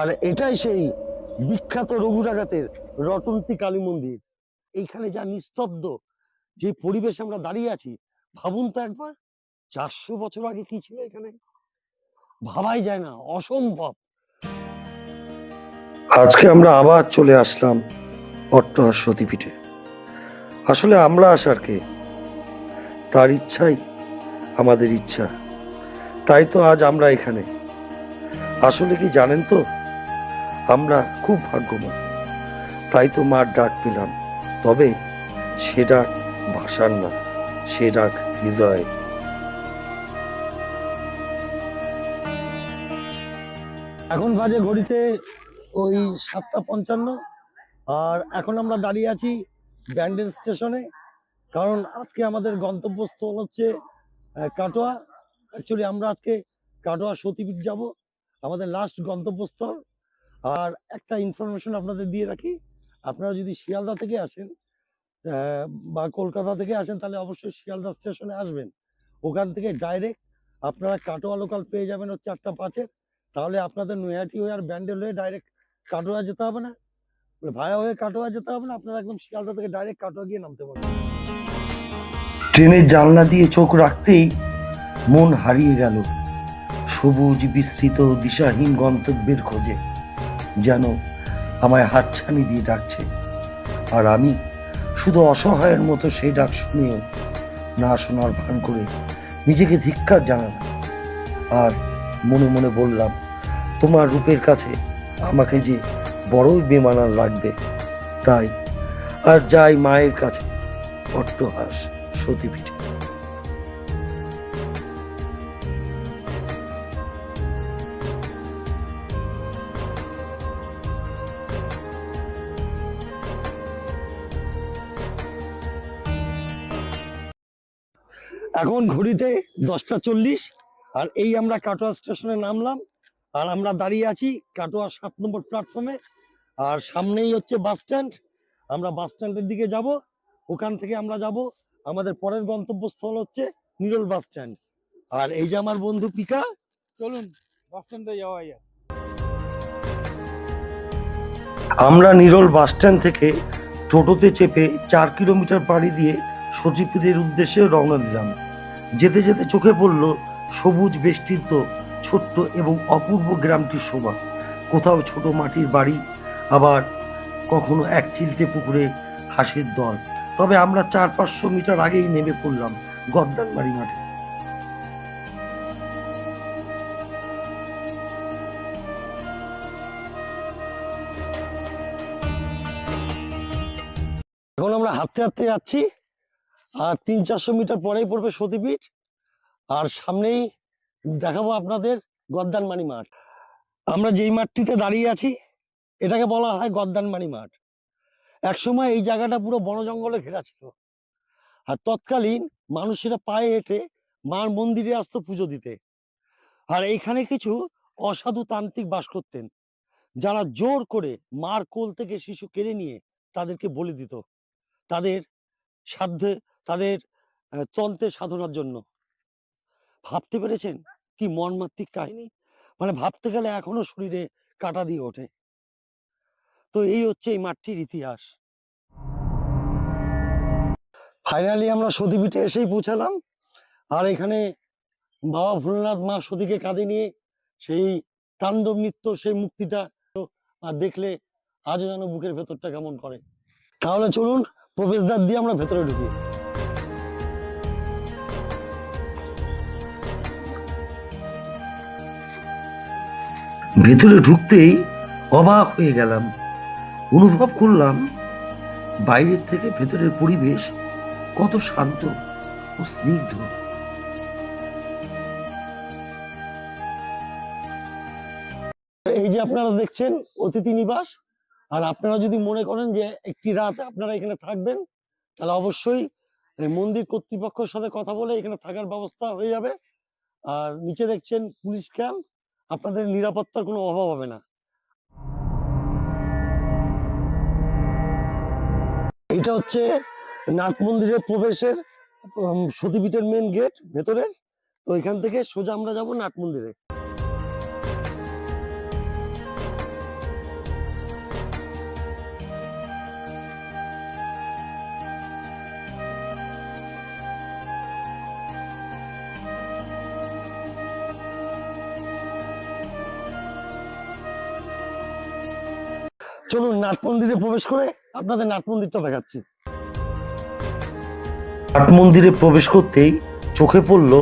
আর এটাই সেই বিখ্যাত রঘুরাঘাতের রটন্তী কালী মন্দির। এইখানে যা নিস্তব্ধ, যে পরিবেশে আমরা দাঁড়িয়ে আছি, ভাবুন তো একবার 400 বছর আগে কি ছিল এখানে, ভাবাই যায় না, অসম্ভব। আজকে আমরা আবার চলে আসলাম অট্টহাস্য সতীপীঠে। আসলে আমরা আসার কে, তার ইচ্ছাই আমাদের ইচ্ছা, তাই তো আজ আমরা এখানে। আসলে কি জানেন তো, আমরা খুব ভাগ্যবান, তাই তো মার ডাক পেলাম। তবে সে ডাক ভাষার না, সে ডাক হৃদয়। এখন বাজে ঘড়িতে ওই 7:55, আর এখন আমরা দাঁড়িয়ে আছি ব্যান্ডেল স্টেশনে। কারণ আজকে আমাদের গন্তব্যস্থল হচ্ছে কাটোয়া। অ্যাকচুয়ালি আমরা আজকে কাটোয়া সতীপীঠ যাব, আমাদের লাস্ট গন্তব্যস্থল। আর একটা ইনফরমেশন আপনাদের দিয়ে রাখি, আপনারা যদি শিয়ালদা থেকে আসেন বা কলকাতা থেকে আসেন, তাহলে অবশ্যই শিয়ালদা স্টেশনে আসবেন। ওখান থেকে ডাইরেক্ট আপনারা কাটোয়া লোকাল পেয়ে যাবেন হচ্ছে 8:05-এর। তাহলে আপনাদের নৈহাটি হয়ে আর ব্যান্ডেল হয়ে ডাইরেক্ট কাটোয়া যেতে হবে না, ভায়া হয়ে কাটোয়া যেতে হবে না, আপনারা একদম শিয়ালদা থেকে ডাইরেক্ট কাটোয়া গিয়ে নামতে পারবেন। ট্রেনের জানলা দিয়ে চোখ রাখতেই মন হারিয়ে গেল সবুজ বিস্তৃত দিশাহীন গন্তব্যের খোঁজে, যেন আমায় হাতছানি দিয়ে ডাকছে। আর আমি শুধু অসহায়ের মতো সেই ডাক শুনেও না শোনার ভান করে নিজেকে ধিক্কার জানালাম। আর মনে মনে বললাম, তোমার রূপের কাছে আমাকে যে বড়ই বেমানান লাগবে। তাই আর যাই মায়ের কাছে, অট্টহাস্য সতীপীঠে। এখন ঘড়িতে 10:40, আর এই আমরা কাটোয়া স্টেশনে নামলাম। আর আমরা দাঁড়িয়ে আছি কাটোয়া 7 নম্বর প্ল্যাটফর্মে। আর সামনেই হচ্ছে বাস স্ট্যান্ড, আমরা বাস স্ট্যান্ডের দিকে যাব। ওখান থেকে আমরা যাব, আমাদের পরের গন্তব্যস্থল হচ্ছে নিরোল বাস স্ট্যান্ড। আর এই যে আমার বন্ধু পিকা, চলুন বাস স্ট্যান্ডে যাওয়া যায়। আমরা নিরোল বাস স্ট্যান্ড থেকে টোটোতে চেপে 4 কিলোমিটার পাড়ি দিয়ে সতীপীঠের উদ্দেশ্যে রওনা দিলাম। যেতে যেতে চোখে পড়ল সবুজ বেষ্টিত ছোট্ট এবং অপূর্ব গ্রামটির শোভা। কোথাও ছোট মাটির বাড়ি, আবার কখনো এক চিলটে পুকুরে হাঁসের দল। তবে আমরা 400-500 মিটার আগেই নেমে পড়লাম গদ্দানবাড়ি মাঠে। এখন আমরা হাঁটতে হাঁটতে যাচ্ছি, আর 300-400 মিটার পরেই পড়বে সতীপীঠ। আর সামনেই দেখাবো আপনাদের গদ্দানবাড়ি মাঠ। আমরা যেই মাঠটিতে দাঁড়িয়ে আছি, এটাকে বলা হয় গদ্দানবাড়ি মাঠ। একসময় এই জায়গাটা পুরো বন জঙ্গলে ঘেরা ছিল, আর তৎকালীন মানুষেরা পায়ে হেঁটে মার মন্দিরে আসতো পুজো দিতে। আর এইখানে কিছু অসাধু তান্ত্রিক বাস করতেন, যারা জোর করে মার কোল থেকে শিশু কেড়ে নিয়ে তাদেরকে বলি দিত, তাদের সাধ্যে, তাদের তন্ত্রের সাধনার জন্য। ভাবতে পেরেছেন কি মর্মান্তিক কাহিনী? মানে ভাবতে গেলে এখনো শরীরে কাঁটা দিয়ে ওঠে। তো এই হচ্ছে এই মাঠটির ইতিহাস। ফাইনালি আমরা সতীপীঠে এসেই পৌঁছালাম। আর এখানে বাবা ভোলানাথ মা সতীকে কাঁধে নিয়ে সেই তাণ্ডব নৃত্য, সেই মুক্তিটা আর দেখলে আজও যেন বুকের ভেতরটা কেমন করে। তাহলে চলুন প্রবেশদ্বার দিয়ে আমরা ভেতরে ঢুকি। ভেতরে ঢুকতেই অবাক হয়ে গেলাম, অনুভব করলাম বাইরের থেকে ভেতরের পরিবেশ কত শান্ত ও স্নিগ্ধ। এই যে আপনারা দেখছেন অতিথি নিবাস। আর আপনারা যদি মনে করেন যে একটি রাত আপনারা এখানে থাকবেন, তাহলে অবশ্যই মন্দির কর্তৃপক্ষের সাথে কথা বলে এখানে থাকার ব্যবস্থা হয়ে যাবে। আর নিচে দেখছেন পুলিশ ক্যাম্প, আপনাদের নিরাপত্তার কোনো অভাব হবে না। এটা হচ্ছে নাট মন্দিরের প্রবেশের সতীপীঠের মেন গেট ভেতরের। তো এখান থেকে সোজা আমরা যাব নাট মন্দিরে। চলুন নাট মন্দিরে প্রবেশ করে আপনাদের নাট মন্দিরটা দেখাচ্ছি। নাট মন্দিরে প্রবেশ করতেই চোখে পড়ল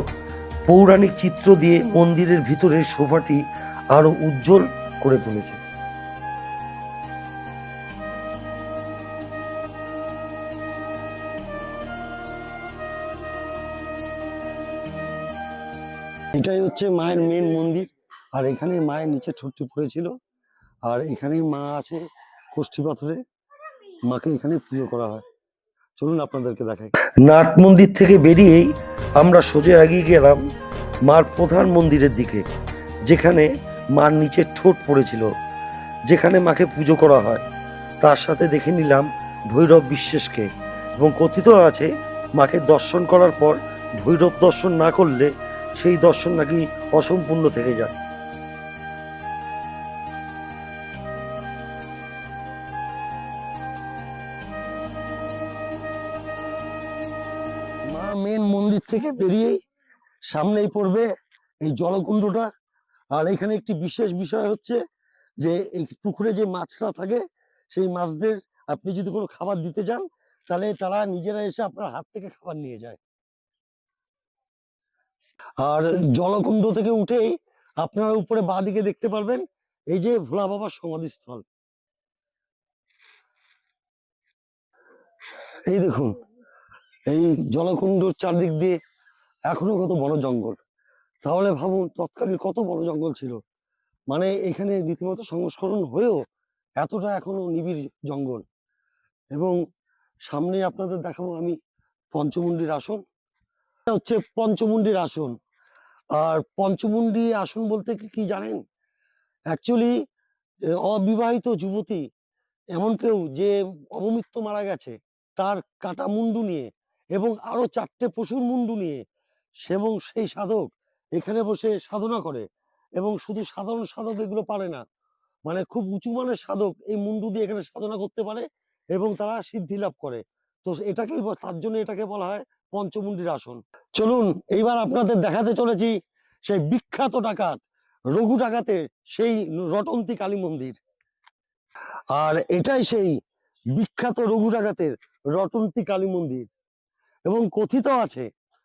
পৌরাণিক চিত্র দিয়ে মন্দিরের ভিতরের শোভাটি আরো উজ্জ্বল করে তুলেছে। এটাই হচ্ছে মায়ের মেন মন্দির, আর এখানে মায়ের নিচে ছোট্ট পড়েছিল, আর এখানেই মা আছে কষ্টি পাথরে, মাকে এখানে পুজো করা হয়। চলুন আপনাদেরকে দেখাই। নাট মন্দির থেকে বেরিয়েই আমরা সোজা এগিয়ে গেলাম মার প্রধান মন্দিরের দিকে, যেখানে মার নিচের ঠোঁট পড়েছিল, যেখানে মাকে পুজো করা হয়। তার সাথে দেখে নিলাম ভৈরব বিশ্বাসকে, এবং কথিত আছে মাকে দর্শন করার পর ভৈরব দর্শন না করলে সেই দর্শন নাকি অসম্পূর্ণ থেকে যায়। মা মেন মন্দির থেকে বেরিয়েই সামনেই পড়বে এই জলকুণ্ডটা। আর এখানে একটি বিশেষ বিষয় হচ্ছে যে এই পুকুরে যে মাছরা থাকে, সেই মাছদের আপনি যদি কোনো খাবার দিতে যান, তাহলে তারা নিজেরা এসে আপনার হাত থেকে খাবার নিয়ে যায়। আর জলকুণ্ড থেকে উঠেই আপনারা উপরে বাঁ দিকে দেখতে পারবেন এই যে ভোলা বাবার সমাধিস্থল। এই দেখুন, এই জলকুণ্ডর চারদিক দিয়ে এখনো কত বড় জঙ্গল। তাহলে ভাবুন তৎকালীন কত বড় জঙ্গল ছিল। মানে এখানে রীতিমতো সংস্করণ হয়েও এতটা এখনো নিবিড় জঙ্গল। এবং সামনে আপনাদের দেখাবো আমি পঞ্চমুণ্ডির আসন। এটা হচ্ছে পঞ্চমুণ্ডির আসন। আর পঞ্চমুণ্ডি আসন বলতে কি জানেন? অ্যাকচুয়ালি অবিবাহিত যুবতী, এমন কেউ যে অবমৃত্যু মারা গেছে, তার কাটা মুন্ডু নিয়ে এবং আরো 4টে পশুর মুন্ডু নিয়ে এবং সেই সাধক এখানে বসে সাধনা করে। এবং শুধু সাধারণ সাধক এগুলো পারে না, মানে খুব উঁচু মানের সাধক এই মুন্ডু দিয়ে এখানে সাধনা করতে পারে এবং তারা সিদ্ধি লাভ করে। তো এটাকেই তার জন্য এটাকে বলা হয় পঞ্চমুণ্ডির আসন। চলুন এইবার আপনাদের দেখাতে চলেছি সেই বিখ্যাত ডাকাত রঘু ডাকাতের সেই রটন্তী কালী মন্দির। আর এটাই সেই বিখ্যাত রঘু ডাকাতের রটন্তী কালী মন্দির। এবং কথিত আছে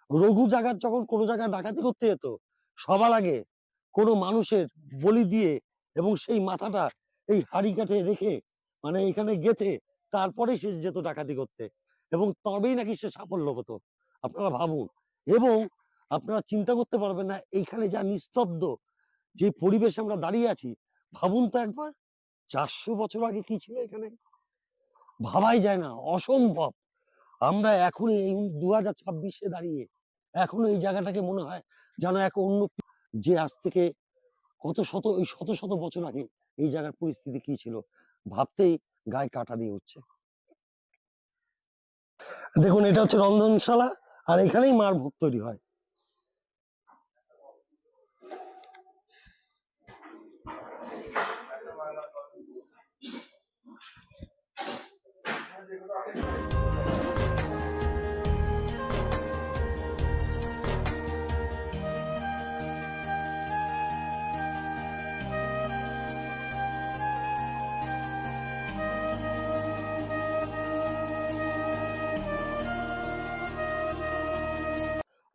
রঘু ডাকাত যখন কোনো জায়গায় ডাকাতি করতে যেত, সবার আগে কোনো মানুষের বলি দিয়ে এবং সেই মাথাটা এই হাড়ি কাঠে রেখে, মানে এখানে গেঁথে, তারপরে সে যেত ডাকাতি করতে, এবং তবেই নাকি সে সাফল্য হতো। আপনারা ভাবুন। এবং আপনারা চিন্তা করতে পারবেন না এইখানে যা নিস্তব্ধ যে পরিবেশে আমরা দাঁড়িয়ে আছি, ভাবুন তো একবার 400 বছর আগে কি ছিল এখানে, ভাবাই যায় না, অসম্ভব। আমরা এখন এই 2026-এ দাঁড়িয়ে এখনো এই জায়গাটাকে মনে হয় যেন এক অন্য যে আজ থেকে শত শত বছর আগে এই জায়গার পরিস্থিতি কি ছিল, ভাবতেই গায়ে কাঁটা দিয়ে উঠছে। দেখুন এটা হচ্ছে রন্ধনশালা, আর এখানেই মার ভোগ তৈরি হয়।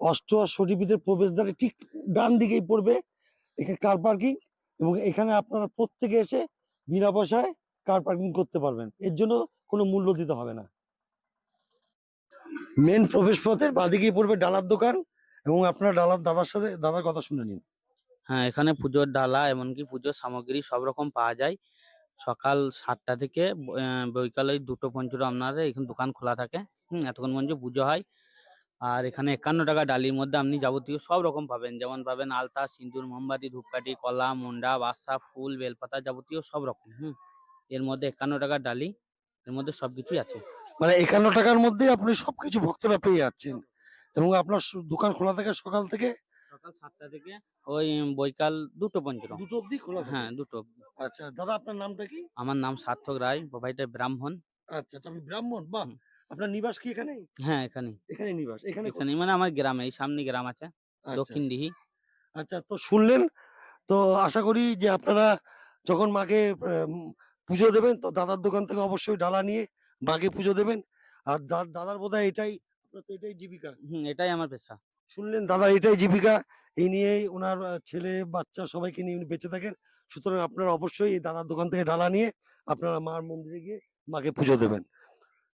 অষ্টআশিপীঠের প্রবেশদ্বারে ঠিক ডান দিকেই পড়বে এখানে কার পার্কিং, এবং এখানে আপনারা প্রত্যেকে এসে বিনা পয়সায় কার পার্কিং করতে পারবেন, এর জন্য কোনো মূল্য দিতে হবে না। মেন প্রবেশ পথের বাঁদিকেই পড়বে ডালার দোকান, এবং আপনারা দাদার কথা শুনে নিন। হ্যাঁ, এখানে পুজোর ডালা এমনকি পুজোর সামগ্রী সব রকম পাওয়া যায়। সকাল 7টা থেকে বৈকাল ওই 2টো পর্যন্ত আপনাদের এখানে দোকান খোলা থাকে। এতক্ষণ পর্যন্ত পুজো হয়। আর এখানে 51 টাকা ডালির মধ্যে আপনি যাবতীয় সব রকম পাবেন, যেমন পাবেন আলতা, সিঁদুর, মোমবাতি, ধূপকাঠি, কলা, মুন্ডা, বাসা, ফুল, বেলপাতা, যাবতীয় সব রকম। এর মধ্যে 51 টাকার ডালি, এর মধ্যে সবকিছুই আছে। মানে 51 টাকার মধ্যে আপনি সবকিছু ভক্তরা পেয়ে যাচ্ছেন, এবং আপনার দোকান খোলা থাকে সকাল থেকে সকাল 7টা থেকে ওই বৈকাল 2টো পর্যন্ত। 2টো অবধি খোলা থাকে। হ্যাঁ, 2টো। আচ্ছা দাদা, আপনার নামটা কি? আমার নাম সার্থক রায়, বাবাইটা ব্রাহ্মণ। আচ্ছা আচ্ছা, আপনি ব্রাহ্মণ, বাহ। হুম। আপনার নিবাস কি এখানে? হ্যাঁ, এখানেই। এখানে নিবাস, এখানে এখানে মানে আমার গ্রামে, এই সামনে গ্রাম আছে, আচ্ছা দক্ষিণ আচ্ছা। দিঘি। আচ্ছা, তো শুনলেন তো, আশা করি যে আপনারা যখন মাকে পুজো দেবেন, তো দাদার দোকান থেকে অবশ্যই ডালা নিয়ে মাকে পুজো দেবেন। আর দাদার বোধহয় এটাই, আপনার তো এটাই জীবিকা। এটাই আমার পেশা। শুনলেন, দাদার এটাই জীবিকা। এই নিয়েই ওনার ছেলে বাচ্চা সবাইকে নিয়ে উনি বেঁচে থাকেন। সুতরাং আপনারা অবশ্যই এই দাদার দোকান থেকে ডালা নিয়ে আপনারা মার মন্দিরে গিয়ে মাকে পুজো দেবেন।